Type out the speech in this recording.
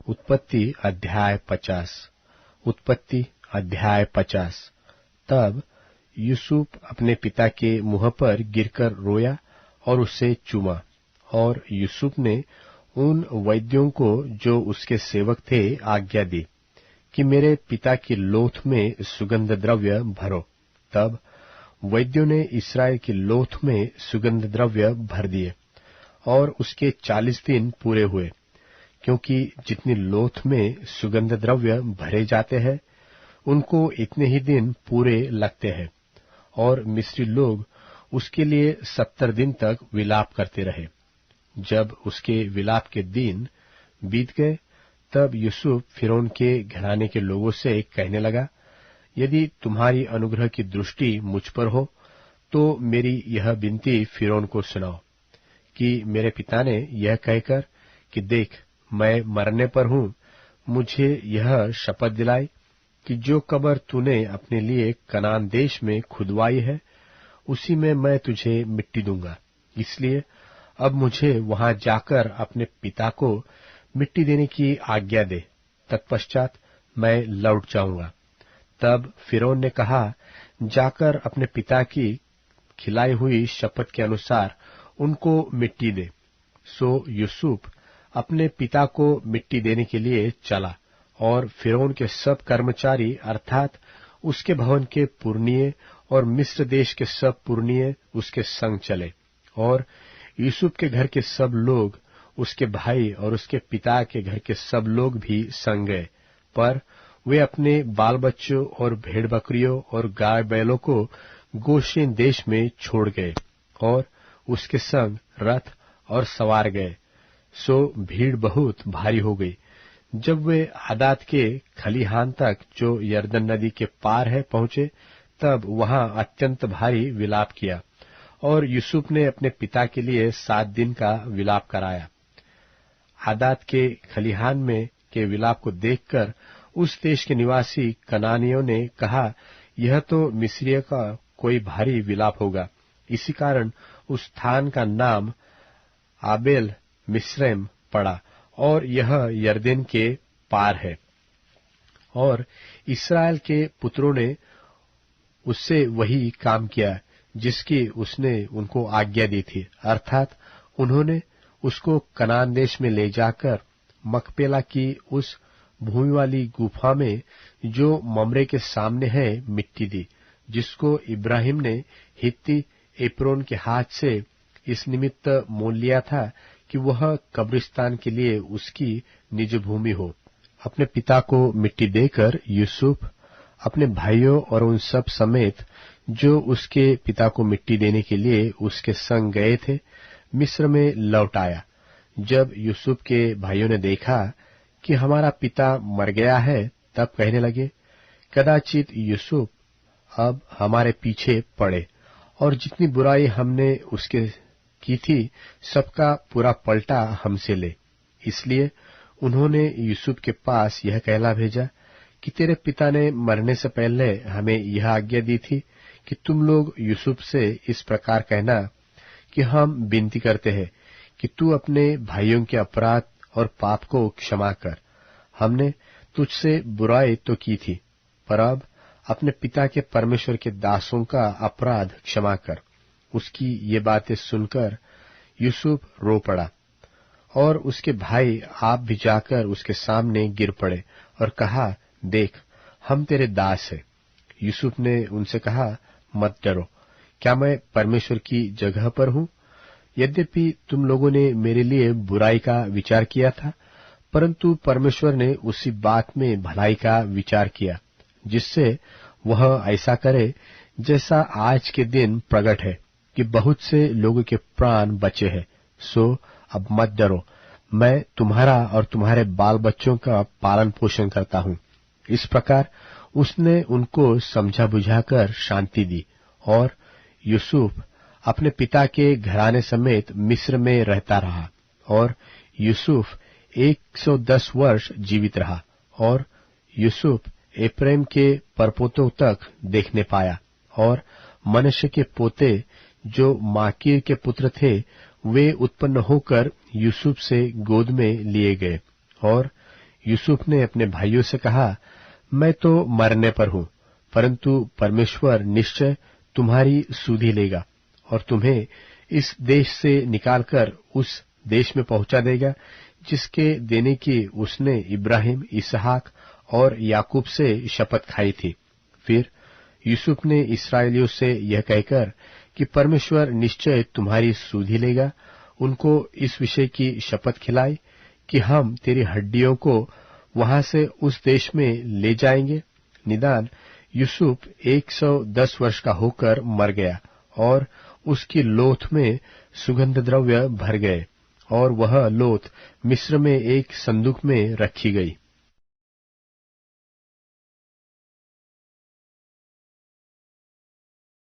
उत्पत्ति अध्याय 50। उत्पत्ति अध्याय 50। तब यूसुफ अपने पिता के मुंह पर गिरकर रोया और उसे चूमा। और यूसुफ ने उन वैद्यों को जो उसके सेवक थे आज्ञा दी कि मेरे पिता की लोथ में सुगंध द्रव्य भरो। तब वैद्यों ने इसराइल की लोथ में सुगंध द्रव्य भर दिए और उसके 40 दिन पूरे हुए, क्योंकि जितनी लोथ में सुगंध द्रव्य भरे जाते हैं उनको इतने ही दिन पूरे लगते हैं। और मिस्री लोग उसके लिए 70 दिन तक विलाप करते रहे। जब उसके विलाप के दिन बीत गए, तब यूसुफ फिरौन के घराने के लोगों से कहने लगा, यदि तुम्हारी अनुग्रह की दृष्टि मुझ पर हो तो मेरी यह विनती फिरौन को सुनाओ कि मेरे पिता ने यह कहकर कि देख मैं मरने पर हूं, मुझे यह शपथ दिलाई कि जो कब्र तूने अपने लिए कनान देश में खुदवाई है उसी में मैं तुझे मिट्टी दूंगा। इसलिए अब मुझे वहां जाकर अपने पिता को मिट्टी देने की आज्ञा दे, तत्पश्चात मैं लौट जाऊंगा। तब फिरौन ने कहा, जाकर अपने पिता की खिलाई हुई शपथ के अनुसार उनको मिट्टी दे। सो यूसुफ अपने पिता को मिट्टी देने के लिए चला और फिरौन के सब कर्मचारी अर्थात उसके भवन के पुरनिये और मिस्र देश के सब पुरनिये उसके संग चले। और यूसुफ के घर के सब लोग, उसके भाई और उसके पिता के घर के सब लोग भी संग गए, पर वे अपने बाल बच्चों और भेड़ बकरियों और गाय बैलों को गोशेन देश में छोड़ गए और उसके संग रथ और सवार गए। सो भीड़ बहुत भारी हो गई। जब वे आदात के खलिहान तक जो यरदन नदी के पार है पहुंचे, तब वहां अत्यंत भारी विलाप किया और यूसुफ ने अपने पिता के लिए 7 दिन का विलाप कराया। आदात के खलिहान में के विलाप को देखकर उस देश के निवासी कनानियों ने कहा, यह तो मिस्रियों का कोई भारी विलाप होगा। इसी कारण उस स्थान का नाम आबेल मिस्रैम पड़ा और यह यरदन के पार है। और इस्राएल के पुत्रों ने उससे वही काम किया जिसकी उसने उनको आज्ञा दी थी, अर्थात उन्होंने उसको कनान देश में ले जाकर मकपेला की उस भूमि वाली गुफा में जो ममरे के सामने है मिट्टी दी, जिसको इब्राहिम ने हित्ती एप्रोन के हाथ से इस निमित्त मोल लिया था कि वह कब्रिस्तान के लिए उसकी निज भूमि हो। अपने पिता को मिट्टी देकर यूसुफ अपने भाइयों और उन सब समेत जो उसके पिता को मिट्टी देने के लिए उसके संग गए थे मिस्र में लौट आया। जब यूसुफ के भाइयों ने देखा कि हमारा पिता मर गया है, तब कहने लगे, कदाचित यूसुफ अब हमारे पीछे पड़े और जितनी बुराई हमने उसके की थी सबका पूरा पलटा हमसे ले। इसलिए उन्होंने यूसुफ के पास यह कहला भेजा कि तेरे पिता ने मरने से पहले हमें यह आज्ञा दी थी कि तुम लोग यूसुफ से इस प्रकार कहना कि हम विनती करते हैं कि तू अपने भाइयों के अपराध और पाप को क्षमा कर। हमने तुझसे बुराई तो की थी, पर अब अपने पिता के परमेश्वर के दासों का अपराध क्षमा कर। उसकी ये बातें सुनकर यूसुफ रो पड़ा और उसके भाई आप भी जाकर उसके सामने गिर पड़े और कहा, देख हम तेरे दास हैं। यूसुफ ने उनसे कहा, मत डरो, क्या मैं परमेश्वर की जगह पर हूं? यद्यपि तुम लोगों ने मेरे लिए बुराई का विचार किया था, परंतु परमेश्वर ने उसी बात में भलाई का विचार किया, जिससे वह ऐसा करे जैसा आज के दिन प्रकट है कि बहुत से लोगों के प्राण बचे हैं। सो अब मत डरो, मैं तुम्हारा और तुम्हारे बाल बच्चों का पालन पोषण करता हूं। इस प्रकार उसने उनको समझा बुझाकर शांति दी और यूसुफ अपने पिता के घराने समेत मिस्र में रहता रहा। और यूसुफ 110 वर्ष जीवित रहा और यूसुफ एप्रैम के परपोतों तक देखने पाया। और मनश्शे के पोते जो माकीर के पुत्र थे वे उत्पन्न होकर यूसुफ से गोद में लिए गए। और यूसुफ ने अपने भाइयों से कहा, मैं तो मरने पर हूं, परंतु परमेश्वर निश्चय तुम्हारी सुधि लेगा और तुम्हें इस देश से निकालकर उस देश में पहुंचा देगा जिसके देने की उसने इब्राहिम, इसहाक और याकूब से शपथ खाई थी। फिर यूसुफ ने इस्राएलियों से यह कहकर कि परमेश्वर निश्चय तुम्हारी सुधि लेगा, उनको इस विषय की शपथ खिलाई कि हम तेरी हड्डियों को वहां से उस देश में ले जाएंगे। निदान यूसुफ 110 वर्ष का होकर मर गया और उसकी लोथ में सुगंध द्रव्य भर गए और वह लोथ मिस्र में एक संदूक में रखी गई।